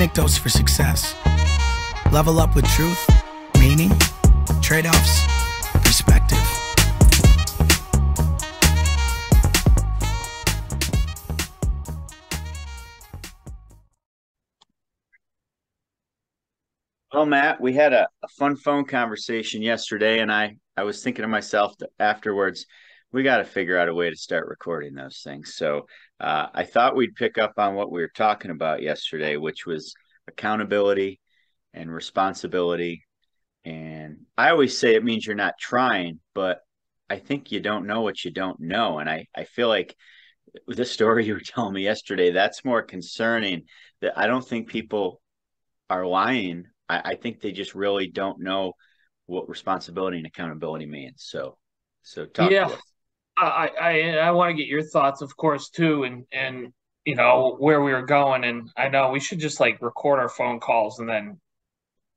anecdotes for success. Level up with truth, meaning, trade-offs, perspective. Well, Matt, we had a fun phone conversation yesterday, and I was thinking to myself that afterwards, we got to figure out a way to start recording those things. So I thought we'd pick up on what we were talking about yesterday, which was accountability and responsibility. And I always say it means you're not trying, but I think you don't know what you don't know. And I feel like with the story you were telling me yesterday, that's more concerning that I don't think people are lying. I think they just really don't know what responsibility and accountability means. So talk Yeah, to us. I want to get your thoughts, of course, too, and where we were going, and I know we should just like record our phone calls and then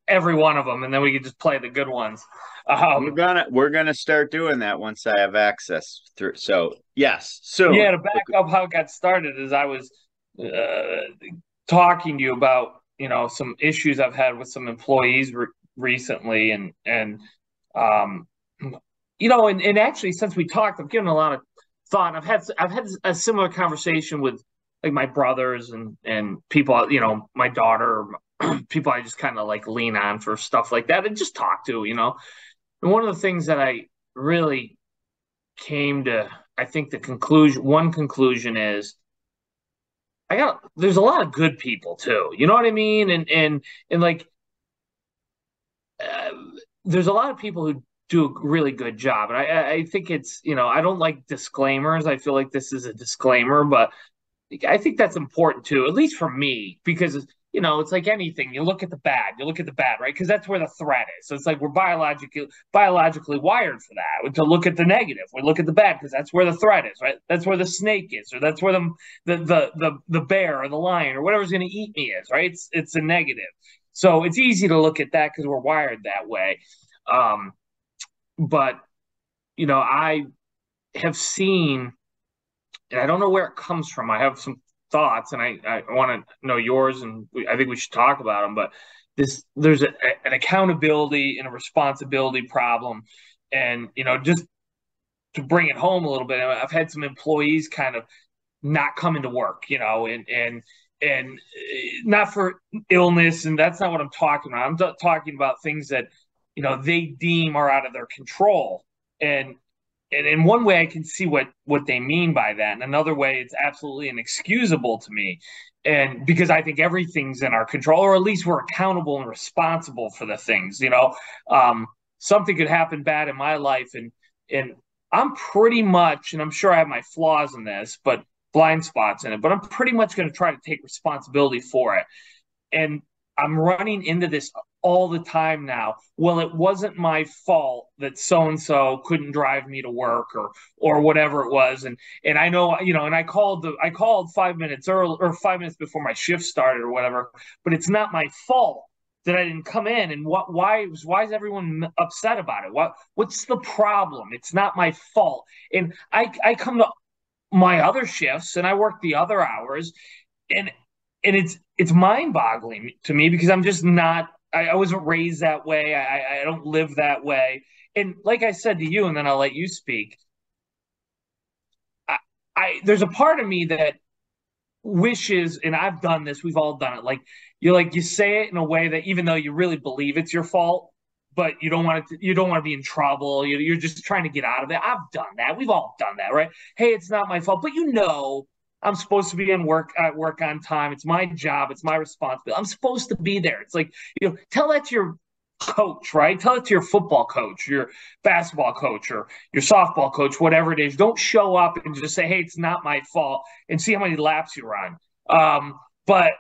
every one of them, and then we could just play the good ones. Um, We're gonna start doing that once I have access through. So yes, yeah, soon. to back up how it got started is I was talking to you about some issues I've had with some employees recently, and um, and actually since we talked, I've given a lot of thought. I've had a similar conversation with like my brothers and people, my daughter, people I just kind of like lean on for stuff like that and just talk to. And one of the things that I really came to, I think one conclusion is there's a lot of good people too. You know what I mean? And like, uh, there's a lot of people who do a really good job. And I think it's, I don't like disclaimers. I feel like this is a disclaimer, but I think that's important too, at least for me, because it's like anything. You look at the bad, right? Because that's where the threat is. So it's like we're biologically wired for that, to look at the negative. We look at the bad because that's where the threat is, right? That's where the snake is, or that's where the bear or the lion or whatever's going to eat me is, right? It's a negative. So it's easy to look at that because we're wired that way. Um, but I have seen, and I don't know where it comes from. I have some thoughts, and I want to know yours, and I think we should talk about them. But there's an accountability and a responsibility problem, and just to bring it home a little bit, I've had some employees kind of not coming to work, and not for illness, and that's not what I'm talking about. I'm talking about things that they deem are out of their control, and in one way I can see what they mean by that. And another way it's absolutely inexcusable to me. And because I think everything's in our control, or at least we're accountable and responsible for the things. Something could happen bad in my life, and I'm pretty much, and I'm sure I have my flaws in this, but blind spots in it, but I'm pretty much going to try to take responsibility for it. And I'm running into this all the time now. Well, it wasn't my fault that so and so couldn't drive me to work, or whatever it was. And I know, and I called 5 minutes early, or 5 minutes before my shift started or whatever, but it's not my fault that I didn't come in. And why is everyone upset about it? What's the problem? It's not my fault. And I come to my other shifts and I work the other hours, and it's mind boggling to me because I'm just not. I wasn't raised that way. I don't live that way. And like I said to you, and then I'll let you speak. I, there's a part of me that wishes, and I've done this. We've all done it. You say it in a way that even though you really believe it's your fault, but you don't want to be in trouble. You're just trying to get out of it. I've done that. We've all done that, right? Hey, it's not my fault, but I'm supposed to be at work on time. It's my job. It's my responsibility. I'm supposed to be there. It's like, tell that to your coach, right? Tell it to your football coach, your basketball coach, or your softball coach, whatever it is. Don't show up and just say, hey, it's not my fault, and see how many laps you run. But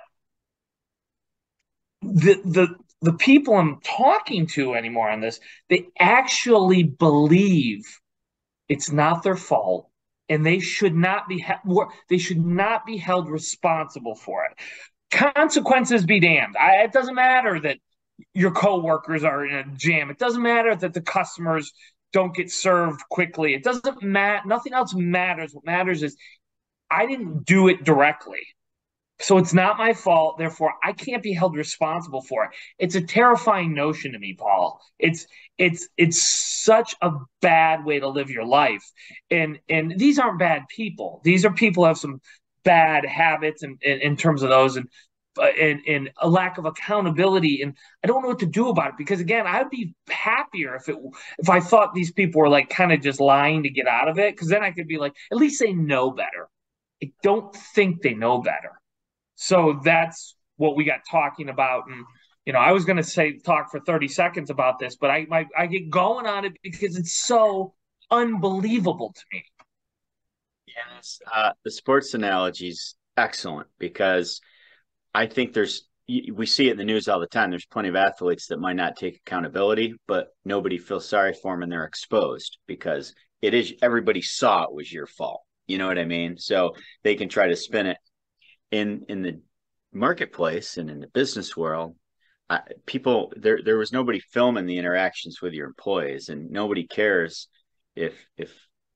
the people I'm talking to anymore on this, they actually believe it's not their fault, and they should not be held responsible for it. Consequences be damned. It doesn't matter that your coworkers are in a jam. It doesn't matter that the customers don't get served quickly. It doesn't matter. Nothing else matters. What matters is I didn't do it directly. So it's not my fault. Therefore, I can't be held responsible for it. It's a terrifying notion to me, Paul. It's such a bad way to live your life. And these aren't bad people. These are people who have some bad habits in terms of those and a lack of accountability. And I don't know what to do about it because again, I'd be happier if I thought these people were like kind of just lying to get out of it. Because then I could be like, at least they know better. I don't think they know better. So that's what we got talking about. And, I was going to say talk for 30 seconds about this, but I get going on it because it's so unbelievable to me. Yes, the sports analogy is excellent because I think we see it in the news all the time. There's plenty of athletes that might not take accountability, but nobody feels sorry for them and they're exposed because everybody saw it was your fault. You know what I mean? So they can try to spin it in the marketplace and in the business world. There was nobody filming the interactions with your employees, and nobody cares if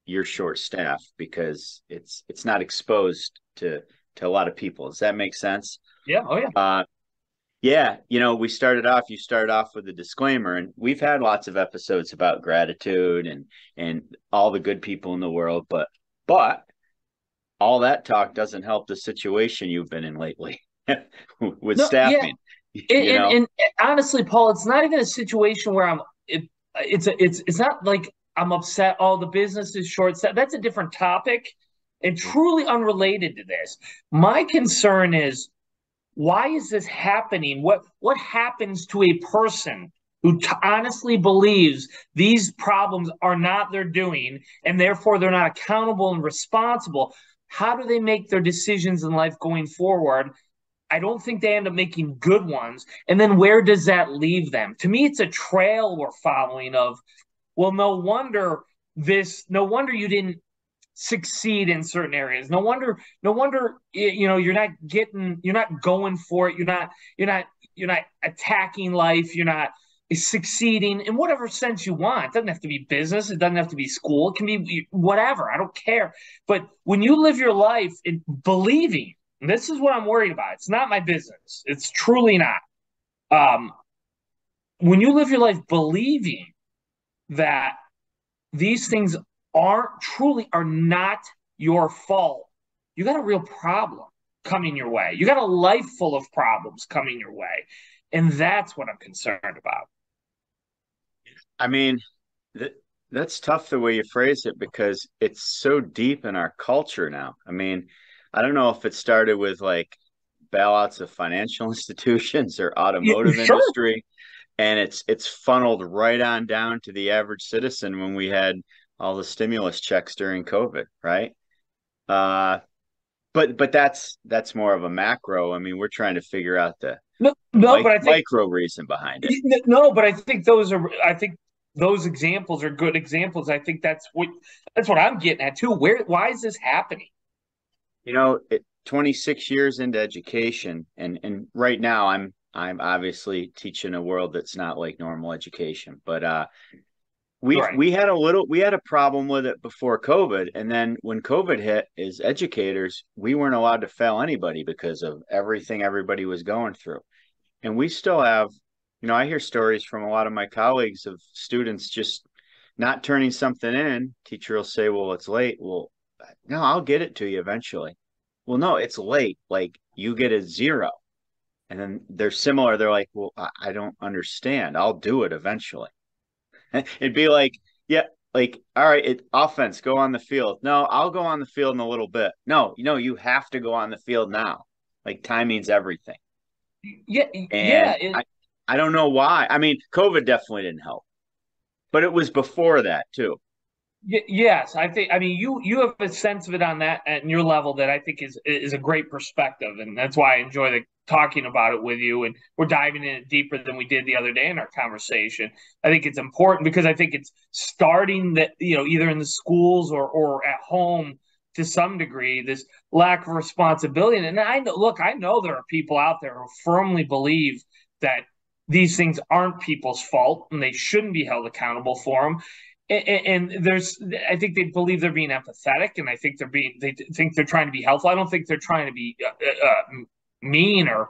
you're short staffed because it's not exposed to a lot of people. Does that make sense? Yeah. Oh, yeah. Yeah, you started off with a disclaimer, and we've had lots of episodes about gratitude and all the good people in the world, but all that talk doesn't help the situation you've been in lately with No, yeah. staffing. And honestly, Paul, it's not even a situation where it's not like I'm upset. Oh, the business is short set. That's a different topic and truly unrelated to this. My concern is why is this happening? What happens to a person who honestly believes these problems are not their doing and therefore they're not accountable and responsible? How do they make their decisions in life going forward? I don't think they end up making good ones. And then where does that leave them? To me, it's a trail we're following of, well, no wonder you didn't succeed in certain areas. No wonder, you're not going for it. You're not attacking life. You're not succeeding in whatever sense you want. It doesn't have to be business. It doesn't have to be school. It can be whatever. I don't care. But when you live your life in believing, and this is what I'm worried about. It's not my business. It's truly not. Um, when you live your life believing that these things are not your fault, you got a real problem coming your way. You got a life full of problems coming your way. And that's what I'm concerned about. I mean, that's tough the way you phrase it because it's so deep in our culture now. I mean, I don't know if it started with like bailouts of financial institutions or automotive Sure. industry, and it's funneled right on down to the average citizen when we had all the stimulus checks during COVID, right? But that's more of a macro. I mean, we're trying to figure out the but I think micro reason behind it. no, but I think those examples are good examples. I think that's what I'm getting at too. Why is this happening? 26 years into education, and right now I'm obviously teaching a world that's not like normal education, but we had a problem with it before COVID, and then when COVID hit, as educators, we weren't allowed to fail anybody because of everything everybody was going through, and we still have. I hear stories from a lot of my colleagues of students just not turning something in. Teacher will say, "Well, it's late." Well, no, I'll get it to you eventually. Well, no, it's late. Like you get a 0. And then they're similar. They're like, well, I don't understand. I'll do it eventually. It'd be like, yeah, like, all right, offense, go on the field. No, I'll go on the field in a little bit. No, you have to go on the field now. Like timing's everything. Yeah, And yeah. I don't know why. I mean, COVID definitely didn't help, but it was before that too. Yes, I mean you have a sense of it on that at your level that I think is a great perspective, and that's why I enjoy talking about it with you. And we're diving in it deeper than we did the other day in our conversation. I think it's important because I think it's starting that either in the schools or at home to some degree this lack of responsibility. And I know there are people out there who firmly believe that these things aren't people's fault and they shouldn't be held accountable for them. and I think they believe they're being empathetic, and I think they think they're trying to be helpful. I don't think they're trying to be mean or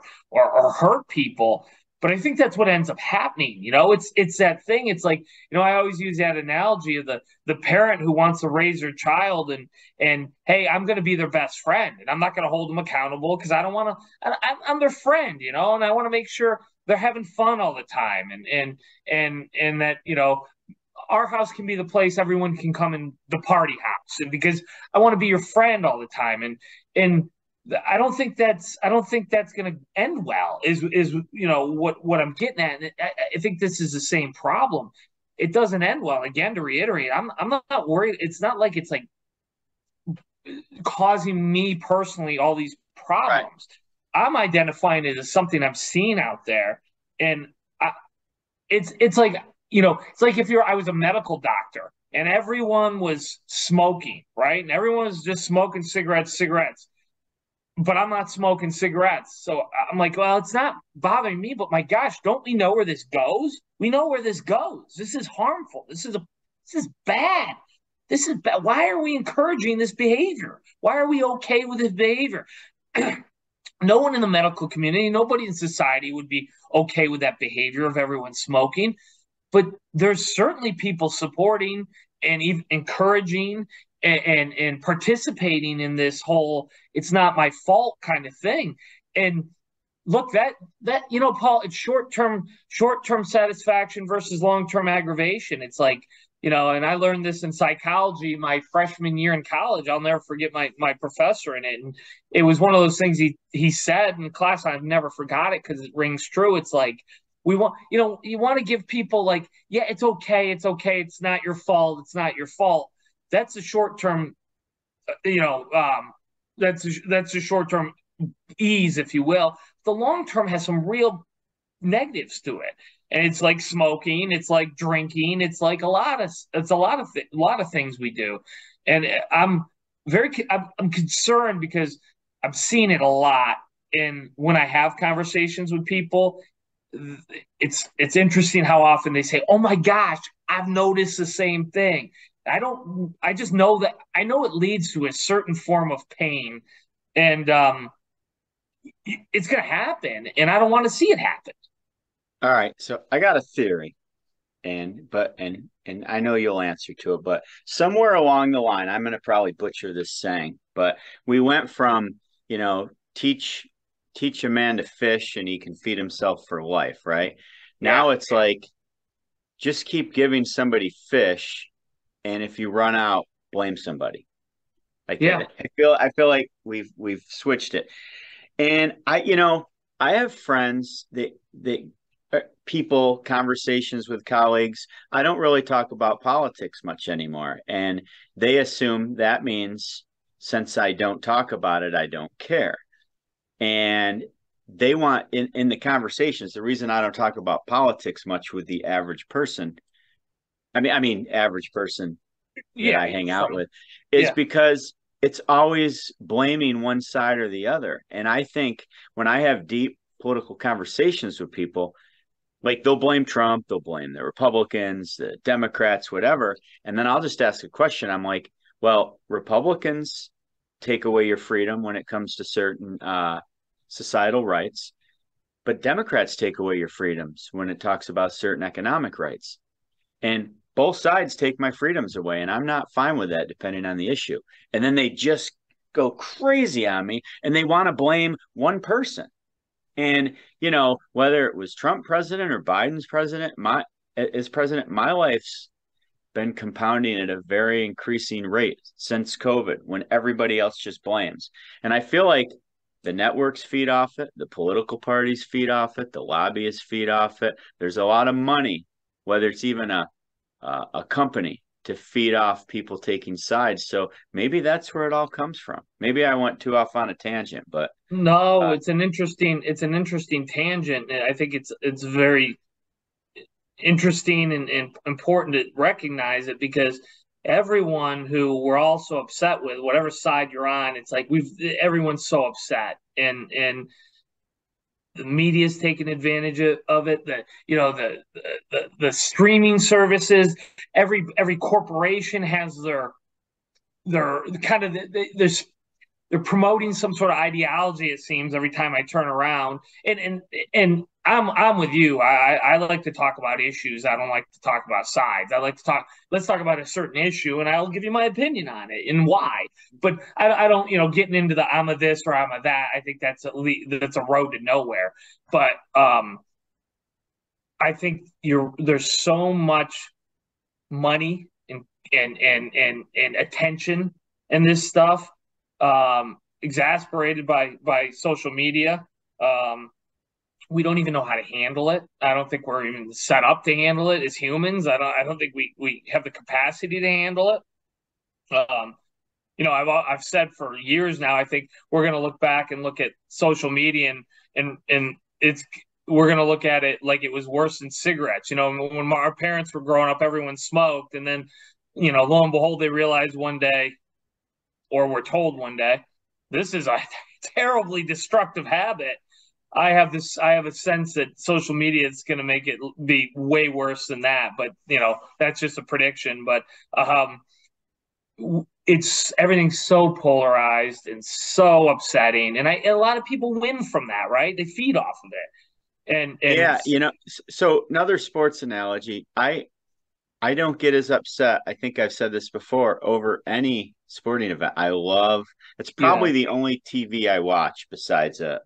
hurt people. But I think that's what ends up happening. It's that thing. It's like, I always use that analogy of the parent who wants to raise their child, and hey, I'm going to be their best friend, and I'm not going to hold them accountable because I don't want to. I'm their friend, and I want to make sure they're having fun all the time, and that our house can be the place everyone can come in, the party house, and because I want to be your friend all the time, and I don't think that's going to end well. Is what I'm getting at? And I think this is the same problem. It doesn't end well. Again, to reiterate, I'm not worried. It's not like it's like causing me personally all these problems. Right. I'm identifying it as something I'm seeing out there, and it's like it's like if I was a medical doctor and everyone was smoking, right, and everyone was just smoking cigarettes. But I'm not smoking cigarettes. So I'm like, well, it's not bothering me, but my gosh, don't we know where this goes? We know where this goes. This is harmful. This is bad. This is bad. Why are we encouraging this behavior? Why are we okay with this behavior? No one in the medical community, nobody in society would be okay with that behavior of everyone smoking. But there's certainly people supporting and even encouraging and participating in this whole "it's not my fault" kind of thing. And look, that Paul, it's short-term satisfaction versus long-term aggravation. It's like, and I learned this in psychology my freshman year in college. I'll never forget my professor in it. And it was one of those things he said in class. I've never forgot it because it rings true. It's like, we want, you want to give people like, yeah, it's okay. It's not your fault. It's not your fault. That's a short-term, that's a short-term ease, if you will. The long-term has some real negatives to it, and it's like smoking, it's like drinking, it's like a lot of things we do, and I'm concerned because I'm seeing it a lot. And when I have conversations with people, it's interesting how often they say, "Oh my gosh, I've noticed the same thing." I just know that I know it leads to a certain form of pain, and it's going to happen, and I don't want to see it happen. All right, so I got a theory, and I know you'll answer to it, but somewhere along the line, I'm going to probably butcher this saying, but we went from, teach a man to fish and he can feed himself for life, right? Now it's like, just keep giving somebody fish, and if you run out, blame somebody. Like, I feel like we've switched it. And I have friends that people, conversations with colleagues. I don't really talk about politics much anymore. And they assume that means since I don't talk about it, I don't care. And they want in the conversations, the reason I don't talk about politics much with the average person, I mean average person that I hang out with, is because it's always blaming one side or the other. And I think when I have deep political conversations with people, like, they'll blame Trump, they'll blame the Republicans, the Democrats, whatever. And then I'll just ask a question. I'm like, well, Republicans take away your freedom when it comes to certain societal rights, but Democrats take away your freedoms when it talks about certain economic rights. And both sides take my freedoms away, and I'm not fine with that depending on the issue. And then they just go crazy on me, and they want to blame one person. And, whether it was Trump president or Biden's president, my life's been compounding at a very increasing rate since COVID, when everybody else just blames. And I feel like the networks feed off it, the political parties feed off it, the lobbyists feed off it. There's a lot of money, whether it's even a company, to feed off people taking sides. So maybe that's where it all comes from. Maybe I went too off on a tangent, but no, it's an interesting tangent. I think it's very interesting and important to recognize it, because everyone who we're all so upset with, whatever side you're on, it's like everyone's so upset, and the media's taking advantage of it. The streaming services. Every corporation has their kind of there's they're promoting some sort of ideology. It seems every time I turn around, and I'm with you. I like to talk about issues. I don't like to talk about sides. I like to talk. Let's talk about a certain issue, and I'll give you my opinion on it and why. But I don't, getting into the I'm a this or I'm a that. I think that's a road to nowhere. But I think there's so much money and attention in this stuff, exasperated by social media. We don't even know how to handle it. I don't think we're even set up to handle it as humans. I don't think we have the capacity to handle it. I've said for years now, I think we're going to look back and look at social media and it's we're going to look at it like it was worse than cigarettes. When our parents were growing up, everyone smoked, and then lo and behold, they realized one day, or were told one day, this is a terribly destructive habit. I have a sense that social media is going to make it be way worse than that, but that's just a prediction. But it's everything's so polarized and so upsetting, and a lot of people win from that, right? They feed off of it, and yeah, so another sports analogy, I don't get as upset. I think I've said this before, over any sporting event. It's probably the only TV I watch besides a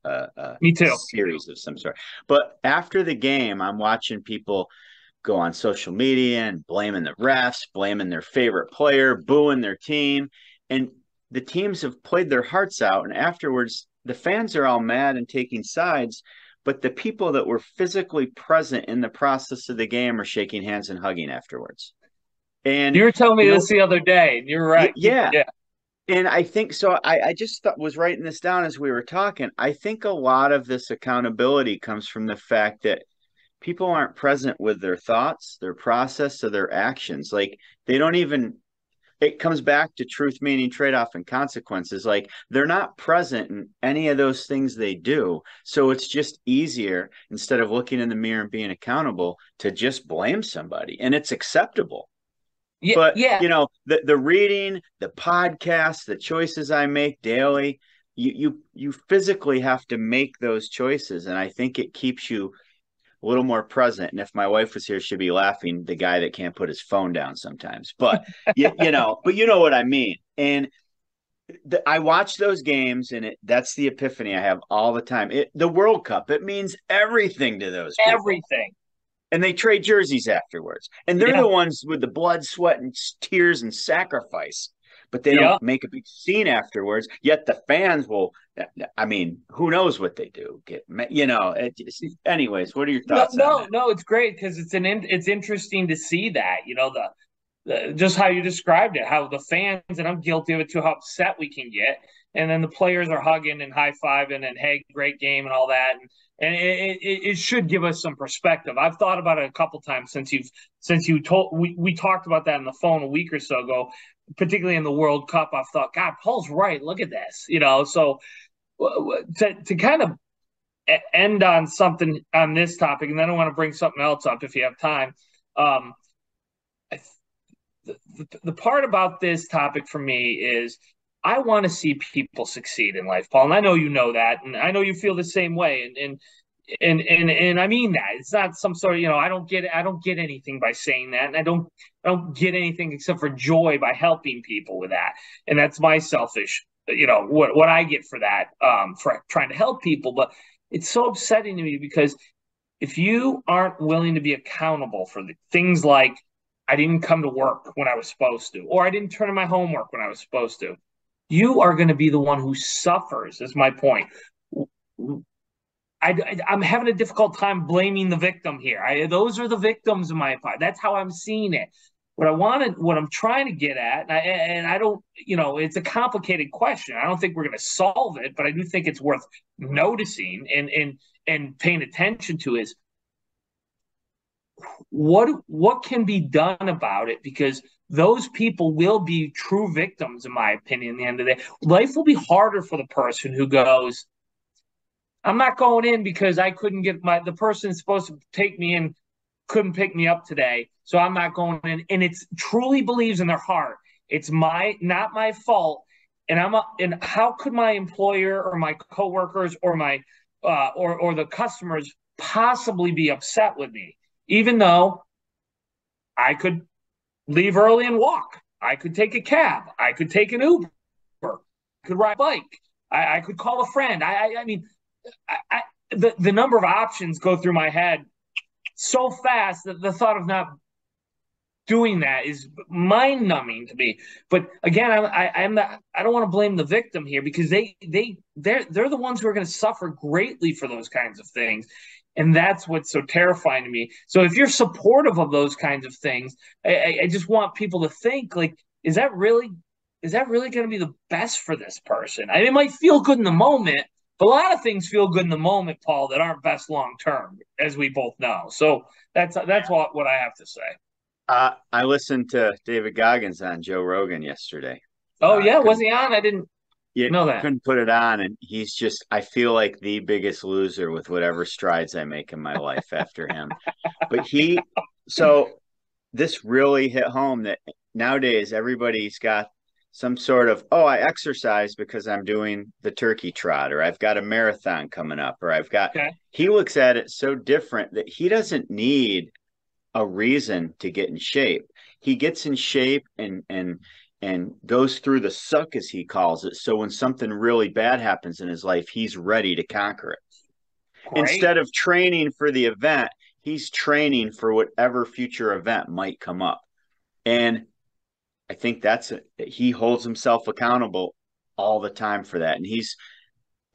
me too. series of some sort. But after the game, I'm watching people go on social media and blaming the refs, blaming their favorite player, booing their team. And the teams have played their hearts out. And afterwards, the fans are all mad and taking sides. But the people that were physically present in the process of the game are shaking hands and hugging afterwards. And you were telling me this the other day. You're right. Yeah. And I think so. I just was writing this down as we were talking. I think a lot of this accountability comes from the fact that people aren't present with their thoughts, their process, or their actions. Like they don't even, it comes back to truth, meaning, trade-off, and consequences. Like they're not present in any of those things they do. So it's just easier, instead of looking in the mirror and being accountable, to just blame somebody. And it's acceptable. Yeah, But yeah. The reading, the podcasts, the choices I make daily, you physically have to make those choices. And I think it keeps you a little more present. And if my wife was here, she'd be laughing, the guy that can't put his phone down sometimes. But but you know what I mean. And I watch those games, and that's the epiphany I have all the time. The World Cup, it means everything to those people. Everything. And they trade jerseys afterwards. And they're the ones with the blood, sweat, and tears and sacrifice. But they don't make a big scene afterwards. Yet the fans will. I mean, who knows what they do? Anyways, what are your thoughts? No, it's great because it's interesting to see that. Just how you described it, how the fans, and I'm guilty of it too, how upset we can get, and then the players are hugging and high fiving and hey, great game and all that, and it should give us some perspective. I've thought about it a couple times since you told we talked about that on the phone a week or so ago, particularly in the World Cup. I've thought, God, Paul's right. Look at this, So to kind of end on something on this topic, and then I want to bring something else up if you have time. The part about this topic for me is I want to see people succeed in life, Paul, and I know you know that, and I know you feel the same way, and I mean that. It's not some sort of, I don't get anything by saying that, and I don't get anything except for joy by helping people with that, and that's my selfish, what I get for that, for trying to help people. But it's so upsetting to me because if you aren't willing to be accountable for the things like I didn't come to work when I was supposed to, or I didn't turn in my homework when I was supposed to, you are going to be the one who suffers, is my point. I'm having a difficult time blaming the victim here. Those are the victims in my opinion. That's how I'm seeing it. What I'm trying to get at, and I don't, it's a complicated question. I don't think we're going to solve it, but I do think it's worth noticing and paying attention to is what can be done about it, because those people will be true victims, in my opinion. At the end of the day, life will be harder for the person who goes, I'm not going in because I couldn't get the person supposed to take me in couldn't pick me up today, so I'm not going in. And it's truly believes in their heart it's not my fault. And how could my employer or my coworkers or my or the customers possibly be upset with me, even though I could leave early and walk. I could take a cab. I could take an Uber. I could ride a bike. I could call a friend. I mean, the number of options go through my head so fast that the thought of not doing that is mind numbing to me. But again, I don't want to blame the victim here because they're the ones who are going to suffer greatly for those kinds of things. And that's what's so terrifying to me. So if you're supportive of those kinds of things, I just want people to think like, is that really going to be the best for this person? I mean, it might feel good in the moment, but a lot of things feel good in the moment, Paul, that aren't best long term, as we both know. So that's what I have to say. I listened to David Goggins on Joe Rogan yesterday. Oh yeah, was he on? I didn't know that. Couldn't put it on, and he's just. I feel like the biggest loser with whatever strides I make in my life after him. But so this really hit home that nowadays everybody's got some sort of, oh, I exercise because I'm doing the turkey trot, or I've got a marathon coming up, or I've got. Okay. He looks at it so different that he doesn't need a reason to get in shape. He gets in shape and goes through the suck, as he calls it. So when something really bad happens in his life, he's ready to conquer it. Great. Instead of training for the event, he's training for whatever future event might come up. And I think he holds himself accountable all the time for that. And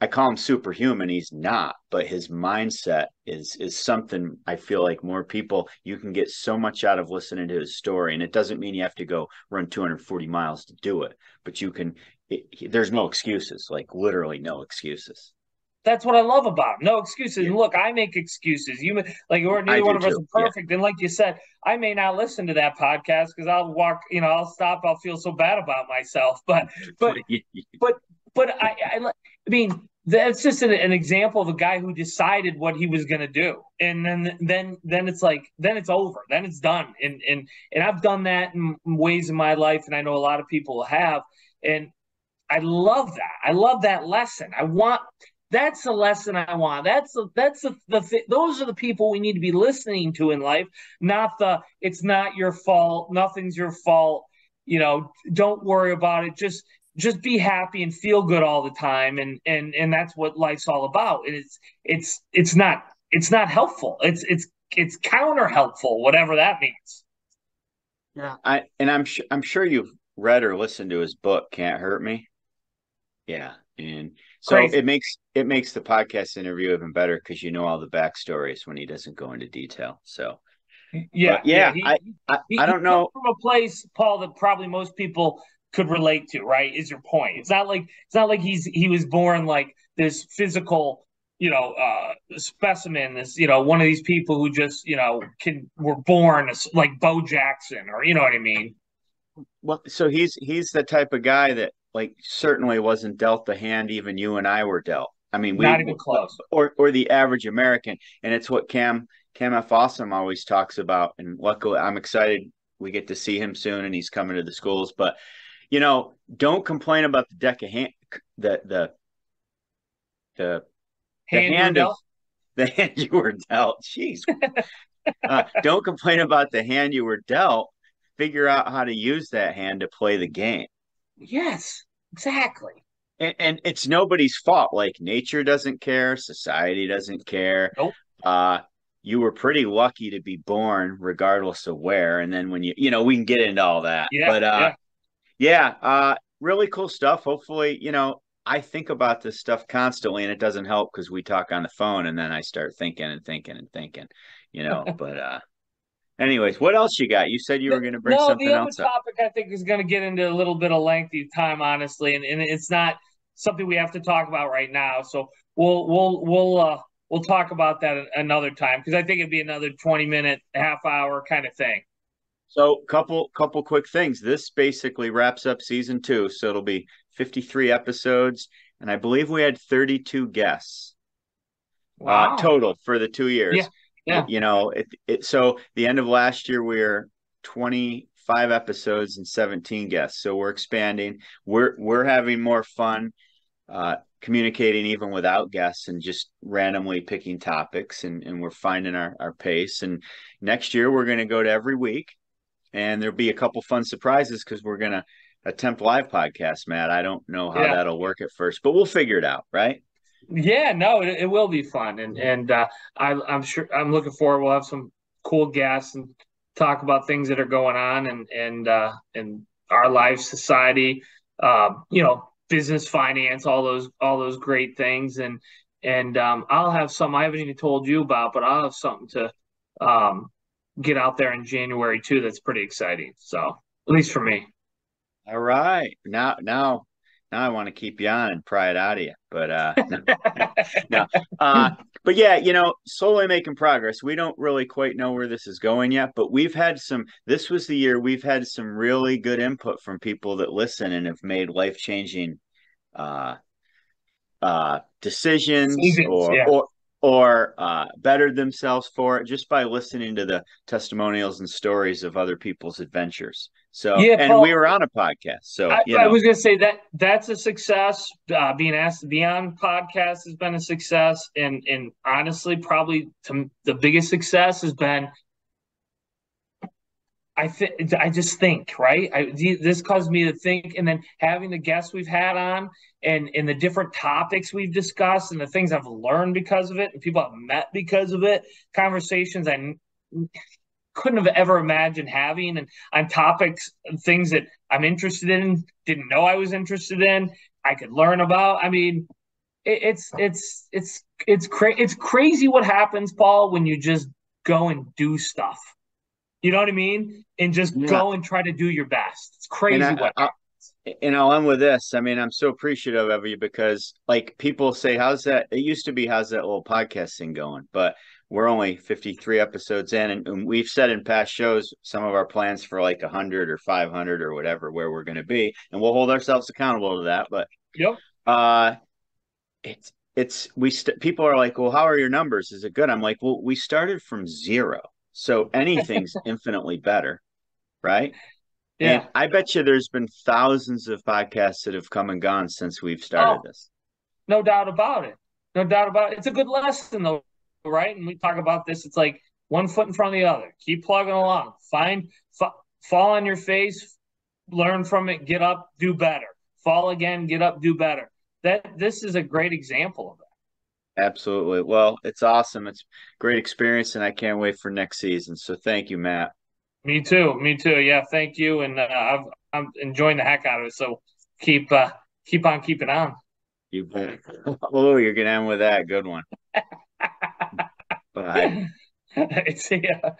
I call him superhuman. He's not, but his mindset is something I feel like more people, you can get so much out of listening to his story. And it doesn't mean you have to go run 240 miles to do it, but there's no excuses, like literally no excuses. That's what I love about him. No excuses. And look, I make excuses. Neither one of us are perfect. Yeah. And like you said, I may not listen to that podcast because I'll walk, I'll stop. I'll feel so bad about myself. But I mean, that's just an example of a guy who decided what he was going to do. And then it's like, then it's over. Then it's done. And I've done that in ways in my life. And I know a lot of people have. And I love that. I love that lesson. That's the lesson I want. Those are the people we need to be listening to in life, not it's not your fault. Nothing's your fault. Don't worry about it. Just be happy and feel good all the time. And that's what life's all about. And it's not helpful. It's counter helpful, whatever that means. Yeah. I'm sure you've read or listened to his book, Can't Hurt Me. Yeah. And so Crazy. it makes the podcast interview even better because you know all the backstories when he doesn't go into detail. So I don't know, from a place, Paul, that probably most people could relate to, right? Is your point? It's not like he was born like this physical, specimen, this, one of these people who just, were born like Bo Jackson, or you know what I mean? Well, so he's the type of guy that like certainly wasn't dealt the hand even you and I were dealt. I mean, not even close. Or the average American, and it's what Cam F. Awesome always talks about. And luckily, I'm excited we get to see him soon, and he's coming to the schools. But don't complain about the deck of hand, the hand you were dealt. Jeez, don't complain about the hand you were dealt. Figure out how to use that hand to play the game. Yes, exactly. And it's nobody's fault. Like nature doesn't care, society doesn't care. Nope. You were pretty lucky to be born, regardless of where. And then when we can get into all that. Yeah. But really cool stuff. Hopefully, I think about this stuff constantly, and it doesn't help because we talk on the phone, and then I start thinking. But anyways, what else you got? You said you were going to bring something else up. The other topic I think is going to get into a little bit of lengthy time, honestly, and it's not something we have to talk about right now. So we'll talk about that another time because I think it'd be another 20-minute, half-hour kind of thing. So couple quick things. This basically wraps up season 2, so it'll be 53 episodes, and I believe we had 32 guests. Wow. total for the 2 years. Yeah. Yeah. So the end of last year, we were 25 episodes and 17 guests. So we're expanding. We're having more fun communicating even without guests and just randomly picking topics, and we're finding our pace. And next year we're going to go to every week, and there'll be a couple fun surprises because we're going to attempt live podcasts, Matt. I don't know how Yeah. that'll work at first, but we'll figure it out, right? Yeah, no, it will be fun, and I'm sure I'm looking forward. We'll have some cool guests and talk about things that are going on and our life, society, business, finance, all those great things, and I'll have some I haven't even told you about, but I'll have something to um, get out there in January too. That's pretty exciting. So at least for me. All right. Now I want to keep you on and pry it out of you. But no. But yeah, slowly making progress. We don't really quite know where this is going yet, but this was the year we've had some really good input from people that listen and have made life-changing uh decisions Seasons, yeah. or bettered themselves for it just by listening to the testimonials and stories of other people's adventures. So, Yeah, and we Paul. were on a podcast. So, I was going to say that's a success. Being asked to be on podcast has been a success, and honestly, probably the biggest success has been. I just think, right. This caused me to think, and then having the guests we've had on, and the different topics we've discussed, and the things I've learned because of it, and people I've met because of it, conversations I couldn't have ever imagined having, and on topics and things that I'm interested in, didn't know I was interested in, I could learn about. I mean, it's crazy what happens, Paul, when you just go and do stuff. You know what I mean? And just yeah. go and try to do your best. It's And crazy what happens. I'll end with this. I mean, I'm so appreciative of you because, like, people say, "How's that?" It used to be, "How's that little podcast thing going?" But we're only 53 episodes in, and we've said in past shows some of our plans for like 100 or 500 or whatever where we're going to be, and we'll hold ourselves accountable to that. But Yep. uh, people are like, "Well, how are your numbers? Is it good?" I'm like, "Well, we started from zero, so anything's infinitely better, right?" And Yeah. I bet you there's been thousands of podcasts that have come and gone since we've started Oh, this. no doubt about it. No doubt about it. It's a good lesson though, right? And we talk about this. It's like one foot in front of the other. Keep plugging along. Fall on your face, learn from it, get up, do better. Fall again, get up, do better. This is a great example of that. Absolutely. Well, it's awesome. It's a great experience, and I can't wait for next season. So thank you, Matt. Me too. Me too. Yeah. Thank you. And I'm enjoying the heck out of it. So keep keep on keeping on. You bet. Oh, you're gonna end with that. Good one. Bye. See ya.